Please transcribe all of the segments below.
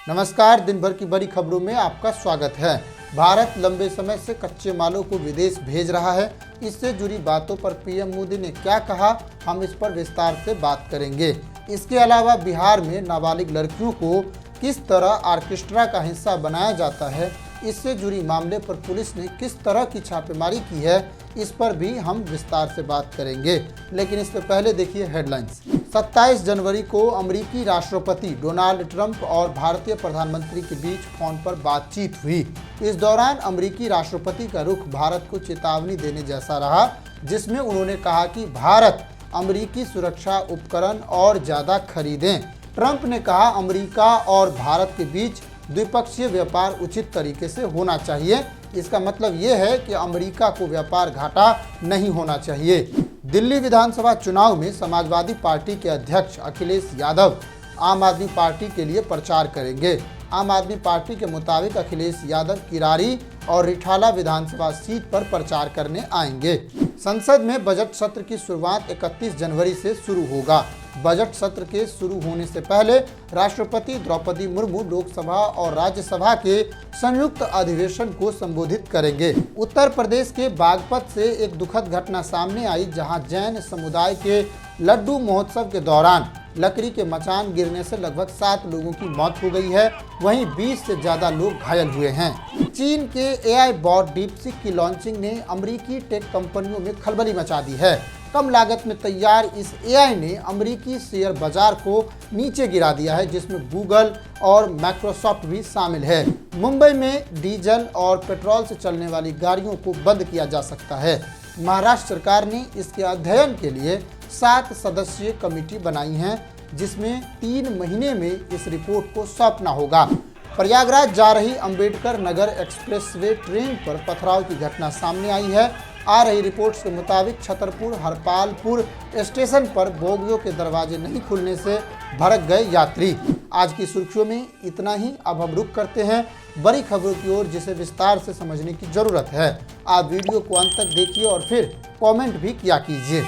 नमस्कार, दिन भर की बड़ी खबरों में आपका स्वागत है। भारत लंबे समय से कच्चे मालों को विदेश भेज रहा है। इससे जुड़ी बातों पर पीएम मोदी ने क्या कहा, हम इस पर विस्तार से बात करेंगे। इसके अलावा बिहार में नाबालिग लड़कियों को किस तरह ऑर्केस्ट्रा का हिस्सा बनाया जाता है, इससे जुड़ी मामले पर पुलिस ने किस तरह की छापेमारी की है, इस पर भी हम विस्तार से बात करेंगे। लेकिन इससे पहले देखिए हेडलाइंस। 27 जनवरी को अमेरिकी राष्ट्रपति डोनाल्ड ट्रंप और भारतीय प्रधानमंत्री के बीच फोन पर बातचीत हुई। इस दौरान अमेरिकी राष्ट्रपति का रुख भारत को चेतावनी देने जैसा रहा, जिसमें उन्होंने कहा कि भारत अमेरिकी सुरक्षा उपकरण और ज़्यादा खरीदें। ट्रंप ने कहा अमेरिका और भारत के बीच द्विपक्षीय व्यापार उचित तरीके से होना चाहिए। इसका मतलब ये है कि अमेरिका को व्यापार घाटा नहीं होना चाहिए। दिल्ली विधानसभा चुनाव में समाजवादी पार्टी के अध्यक्ष अखिलेश यादव आम आदमी पार्टी के लिए प्रचार करेंगे। आम आदमी पार्टी के मुताबिक अखिलेश यादव किरारी और रिठाला विधानसभा सीट पर प्रचार करने आएंगे। संसद में बजट सत्र की शुरुआत 31 जनवरी से शुरू होगा। बजट सत्र के शुरू होने से पहले राष्ट्रपति द्रौपदी मुर्मू लोकसभा और राज्यसभा के संयुक्त अधिवेशन को संबोधित करेंगे। उत्तर प्रदेश के बागपत से एक दुखद घटना सामने आई, जहां जैन समुदाय के लड्डू महोत्सव के दौरान लकड़ी के मचान गिरने से लगभग 7 लोगों की मौत हो गई है। वहीं 20 से ज्यादा लोग घायल हुए हैं। चीन के एआई बॉट डीपसीक की लॉन्चिंग ने अमेरिकी टेक कंपनियों में खलबली मचा दी है। कम लागत में तैयार इस एआई ने अमेरिकी शेयर बाजार को नीचे गिरा दिया है, जिसमें गूगल और माइक्रोसॉफ्ट भी शामिल है। मुंबई में डीजल और पेट्रोल से चलने वाली गाड़ियों को बंद किया जा सकता है। महाराष्ट्र सरकार ने इसके अध्ययन के लिए 7 सदस्यीय कमेटी बनाई है, जिसमें 3 महीने में इस रिपोर्ट को सौंपना होगा। प्रयागराज जा रही अंबेडकर नगर एक्सप्रेसवे ट्रेन पर पथराव की घटना सामने आई है। आ रही रिपोर्ट्स के मुताबिक छतरपुर हरपालपुर स्टेशन पर बोगियों के दरवाजे नहीं खुलने से भड़क गए यात्री। आज की सुर्खियों में इतना ही। अब हम रुख करते हैं बड़ी खबरों की ओर, जिसे विस्तार से समझने की जरूरत है। आप वीडियो को अंत तक देखिए और फिर कमेंट भी किया कीजिए।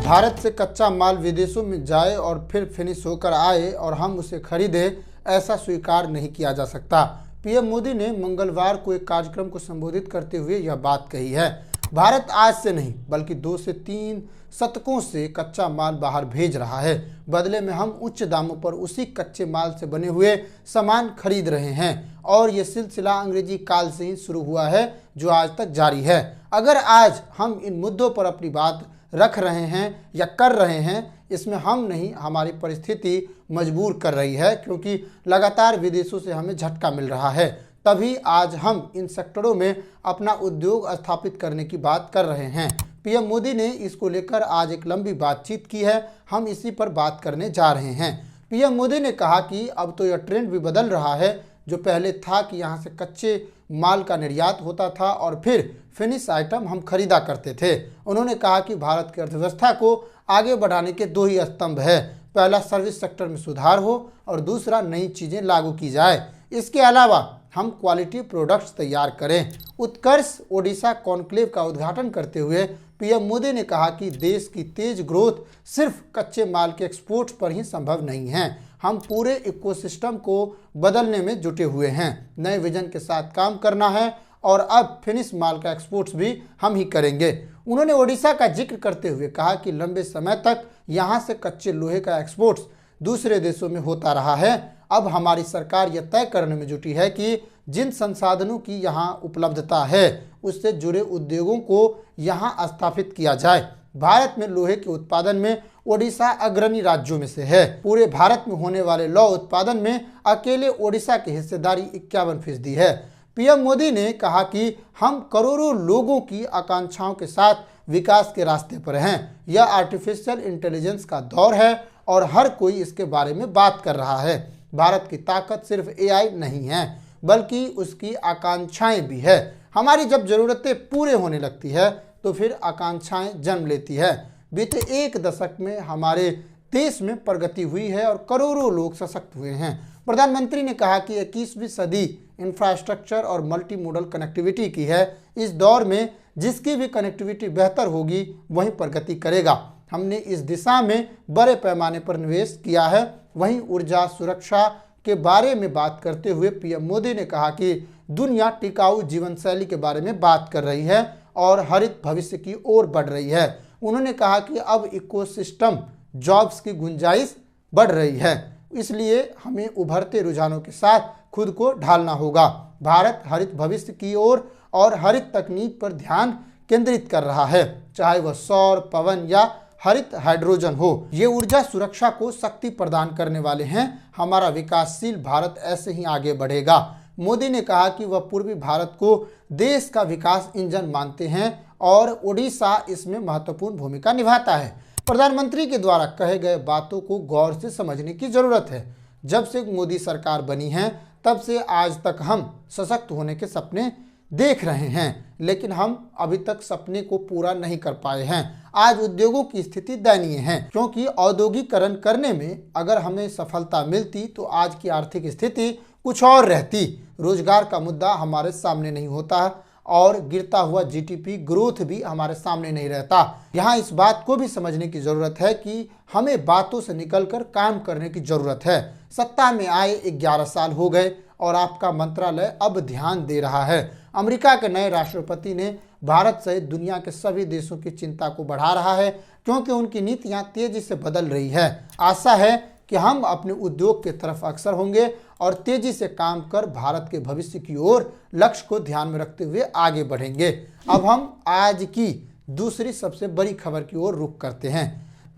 भारत से कच्चा माल विदेशों में जाए और फिर फिनिश होकर आए और हम उसे खरीदें, ऐसा स्वीकार नहीं किया जा सकता। पीएम मोदी ने मंगलवार को एक कार्यक्रम को संबोधित करते हुए यह बात कही है। भारत आज से नहीं बल्कि 2 से 3 शतकों से कच्चा माल बाहर भेज रहा है। बदले में हम उच्च दामों पर उसी कच्चे माल से बने हुए सामान खरीद रहे हैं और ये सिलसिला अंग्रेजी काल से ही शुरू हुआ है, जो आज तक जारी है। अगर आज हम इन मुद्दों पर अपनी बात रख रहे हैं या कर रहे हैं, इसमें हम नहीं, हमारी परिस्थिति मजबूर कर रही है, क्योंकि लगातार विदेशों से हमें झटका मिल रहा है। तभी आज हम इन सेक्टरों में अपना उद्योग स्थापित करने की बात कर रहे हैं। पीएम मोदी ने इसको लेकर आज एक लंबी बातचीत की है। हम इसी पर बात करने जा रहे हैं। पीएम मोदी ने कहा कि अब तो यह ट्रेंड भी बदल रहा है, जो पहले था कि यहाँ से कच्चे माल का निर्यात होता था और फिर फिनिश आइटम हम खरीदा करते थे। उन्होंने कहा कि भारत की अर्थव्यवस्था को आगे बढ़ाने के 2 ही स्तंभ है। पहला, सर्विस सेक्टर में सुधार हो और दूसरा, नई चीज़ें लागू की जाए। इसके अलावा हम क्वालिटी प्रोडक्ट्स तैयार करें। उत्कर्ष ओडिशा कॉन्क्लेव का उद्घाटन करते हुए पीएम मोदी ने कहा कि देश की तेज ग्रोथ सिर्फ कच्चे माल के एक्सपोर्ट पर ही संभव नहीं है। हम पूरे इकोसिस्टम को बदलने में जुटे हुए हैं। नए विजन के साथ काम करना है और अब फिनिश माल का एक्सपोर्ट्स भी हम ही करेंगे। उन्होंने ओडिशा का जिक्र करते हुए कहा कि लंबे समय तक यहाँ से कच्चे लोहे का एक्सपोर्ट्स दूसरे देशों में होता रहा है। अब हमारी सरकार यह तय करने में जुटी है कि जिन संसाधनों की यहाँ उपलब्धता है, उससे जुड़े उद्योगों को यहाँ स्थापित किया जाए। भारत में लोहे के उत्पादन में ओडिशा अग्रणी राज्यों में से है। पूरे भारत में होने वाले लौह उत्पादन में अकेले ओडिशा की हिस्सेदारी 51% है। पीएम मोदी ने कहा कि हम करोड़ों लोगों की आकांक्षाओं के साथ विकास के रास्ते पर हैं। यह आर्टिफिशियल इंटेलिजेंस का दौर है और हर कोई इसके बारे में बात कर रहा है। भारत की ताकत सिर्फ एआई नहीं है, बल्कि उसकी आकांक्षाएं भी है। हमारी जब जरूरतें पूरे होने लगती है तो फिर आकांक्षाएं जन्म लेती है। बीते 1 दशक में हमारे देश में प्रगति हुई है और करोड़ों लोग सशक्त हुए हैं। प्रधानमंत्री ने कहा कि 21वीं सदी इंफ्रास्ट्रक्चर और मल्टी मोडल कनेक्टिविटी की है। इस दौर में जिसकी भी कनेक्टिविटी बेहतर होगी वही प्रगति करेगा। हमने इस दिशा में बड़े पैमाने पर निवेश किया है। वहीं ऊर्जा सुरक्षा के बारे में बात करते हुए पीएम मोदी ने कहा कि दुनिया टिकाऊ जीवन शैली के बारे में बात कर रही है और हरित भविष्य की ओर बढ़ रही है। उन्होंने कहा कि अब इकोसिस्टम जॉब्स की गुंजाइश बढ़ रही है, इसलिए हमें उभरते रुझानों के साथ खुद को ढालना होगा। भारत हरित भविष्य की ओर और हरित तकनीक पर ध्यान केंद्रित कर रहा है, चाहे वह सौर, पवन या हरित हाइड्रोजन हो। ये ऊर्जा सुरक्षा को शक्ति प्रदान करने वाले हैं। हमारा विकासशील भारत ऐसे ही आगे बढ़ेगा। मोदी ने कहा कि वह पूर्वी भारत को देश का विकास इंजन मानते हैं और ओडिशा इसमें महत्वपूर्ण भूमिका निभाता है। प्रधानमंत्री के द्वारा कहे गए बातों को गौर से समझने की जरूरत है। जब से मोदी सरकार बनी है तब से आज तक हम सशक्त होने के सपने देख रहे हैं, लेकिन हम अभी तक सपने को पूरा नहीं कर पाए हैं। आज उद्योगों की स्थिति दयनीय है, क्योंकि औद्योगिकरण करने में अगर हमें सफलता मिलती तो आज की आर्थिक स्थिति कुछ और रहती। रोजगार का मुद्दा हमारे सामने नहीं होता और गिरता हुआ जीडीपी ग्रोथ भी हमारे सामने नहीं रहता। यहाँ इस बात को भी समझने की जरूरत है कि हमें बातों से निकलकर काम करने की जरूरत है। सत्ता में आए 11 साल हो गए और आपका मंत्रालय अब ध्यान दे रहा है। अमेरिका के नए राष्ट्रपति ने भारत सहित दुनिया के सभी देशों की चिंता को बढ़ा रहा है, क्योंकि उनकी नीतियां तेजी से बदल रही है। आशा है कि हम अपने उद्योग की तरफ अग्रसर होंगे और तेजी से काम कर भारत के भविष्य की ओर लक्ष्य को ध्यान में रखते हुए आगे बढ़ेंगे। अब हम आज की दूसरी सबसे बड़ी खबर की ओर रुख करते हैं।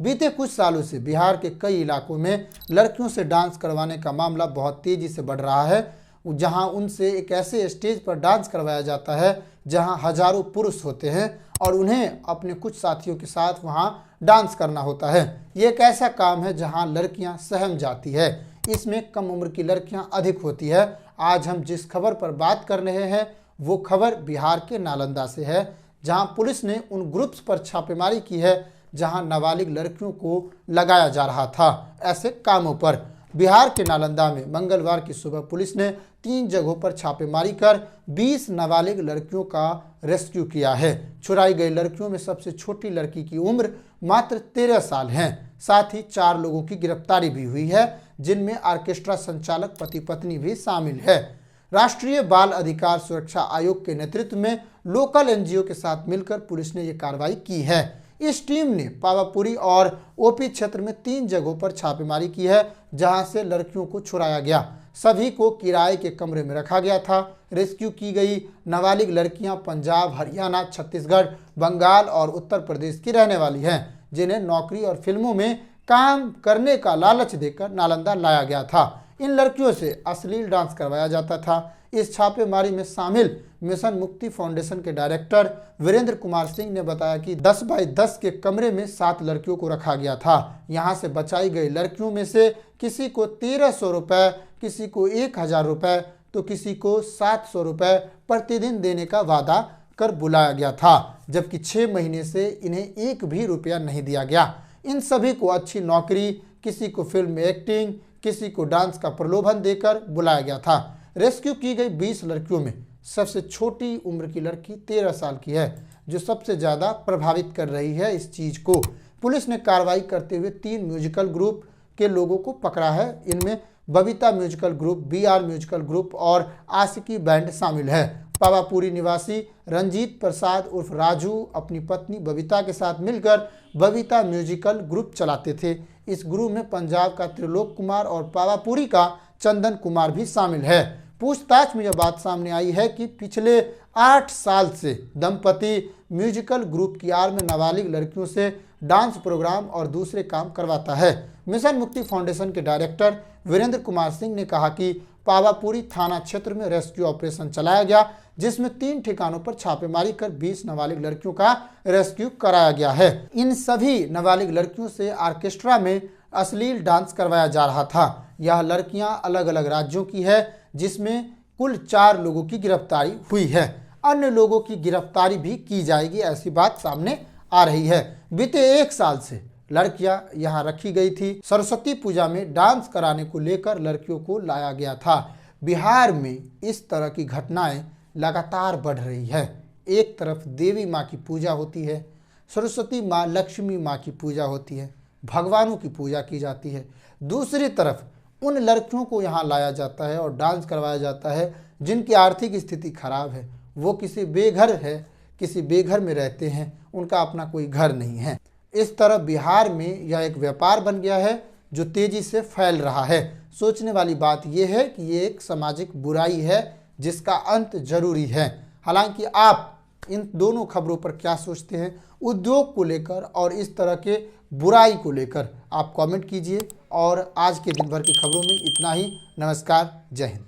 बीते कुछ सालों से बिहार के कई इलाकों में लड़कियों से डांस करवाने का मामला बहुत तेजी से बढ़ रहा है, जहां उनसे एक ऐसे स्टेज पर डांस करवाया जाता है जहां हजारों पुरुष होते हैं और उन्हें अपने कुछ साथियों के साथ वहां डांस करना होता है। ये एक ऐसा काम है जहां लड़कियां सहम जाती है। इसमें कम उम्र की लड़कियां अधिक होती है। आज हम जिस खबर पर बात कर रहे हैं वो खबर बिहार के नालंदा से है, जहां पुलिस ने उन ग्रुप्स पर छापेमारी की है जहां नाबालिग लड़कियों को लगाया जा रहा था ऐसे कामों पर। बिहार के नालंदा में मंगलवार की सुबह पुलिस ने 3 जगहों पर छापेमारी कर 20 नाबालिग लड़कियों का रेस्क्यू किया है। छुड़ाई गई लड़कियों में सबसे छोटी लड़की की उम्र मात्र 13 साल है। साथ ही 4 लोगों की गिरफ्तारी भी हुई है, जिनमें ऑर्केस्ट्रा संचालक पति पत्नी भी शामिल है। राष्ट्रीय बाल अधिकार सुरक्षा आयोग के नेतृत्व में लोकल एनजीओ के साथ मिलकर पुलिस ने ये कार्रवाई की है। इस टीम ने पावापुरी और ओपी क्षेत्र में 3 जगहों पर छापेमारी की है जहां से लड़कियों को छुड़ाया गया। सभी को किराए के कमरे में रखा गया था। रेस्क्यू की गई नाबालिग लड़कियां पंजाब, हरियाणा, छत्तीसगढ़, बंगाल और उत्तर प्रदेश की रहने वाली हैं, जिन्हें नौकरी और फिल्मों में काम करने का लालच देकर नालंदा लाया गया था। इन लड़कियों से अश्लील डांस करवाया जाता था। इस छापेमारी में शामिल मिशन मुक्ति फाउंडेशन के डायरेक्टर वीरेंद्र कुमार सिंह ने बताया कि 10 बाई 10 के कमरे में 7 लड़कियों को रखा गया था। यहां से बचाई गई लड़कियों में से किसी को 1300 रुपये, किसी को 1000 रुपये तो किसी को 700 रुपये प्रतिदिन देने का वादा कर बुलाया गया था, जबकि 6 महीने से इन्हें 1 भी रुपया नहीं दिया गया। इन सभी को अच्छी नौकरी, किसी को फिल्म में एक्टिंग, किसी को डांस का प्रलोभन देकर बुलाया गया था। रेस्क्यू की गई 20 लड़कियों में सबसे छोटी उम्र की लड़की 13 साल की है, जो सबसे ज़्यादा प्रभावित कर रही है इस चीज़ को। पुलिस ने कार्रवाई करते हुए 3 म्यूजिकल ग्रुप के लोगों को पकड़ा है। इनमें Babita musical group, BR musical group और आशिकी बैंड शामिल है। पावापुरी निवासी रंजीत प्रसाद उर्फ राजू अपनी पत्नी बबीता के साथ मिलकर बबीता म्यूजिकल ग्रुप चलाते थे। इस ग्रुप में पंजाब का त्रिलोक कुमार और पावापुरी का चंदन कुमार भी शामिल है। पूछताछ में यह बात सामने आई है कि पिछले 8 साल से दंपति म्यूजिकल ग्रुप की आड़ में नाबालिग लड़कियों से डांस प्रोग्राम और दूसरे काम करवाता है। मिशन मुक्ति फाउंडेशन के डायरेक्टर वीरेंद्र कुमार सिंह ने कहा कि पावापुरी थाना क्षेत्र में रेस्क्यू ऑपरेशन चलाया गया, जिसमें 3 ठिकानों पर छापेमारी कर 20 नाबालिग लड़कियों का रेस्क्यू कराया गया है। इन सभी नाबालिग लड़कियों से ऑर्केस्ट्रा में अश्लील डांस करवाया जा रहा था। यह लड़कियां अलग अलग राज्यों की है, जिसमें कुल 4 लोगों की गिरफ्तारी हुई है। अन्य लोगों की गिरफ्तारी भी की जाएगी, ऐसी बात सामने आ रही है। बीते 1 साल से लड़कियां यहां रखी गई थी। सरस्वती पूजा में डांस कराने को लेकर लड़कियों को लाया गया था। बिहार में इस तरह की घटनाएं लगातार बढ़ रही है। एक तरफ देवी माँ की पूजा होती है, सरस्वती माँ, लक्ष्मी माँ की पूजा होती है, भगवानों की पूजा की जाती है। दूसरी तरफ उन लड़कियों को यहाँ लाया जाता है और डांस करवाया जाता है जिनकी आर्थिक स्थिति खराब है, वो किसी बेघर में रहते हैं, उनका अपना कोई घर नहीं है। इस तरह बिहार में यह एक व्यापार बन गया है जो तेजी से फैल रहा है। सोचने वाली बात यह है कि ये एक सामाजिक बुराई है जिसका अंत जरूरी है। हालांकि आप इन दोनों खबरों पर क्या सोचते हैं, उद्योग को लेकर और इस तरह के बुराई को लेकर, आप कमेंट कीजिए। और आज के दिन भर की खबरों में इतना ही। नमस्कार, जय हिंद।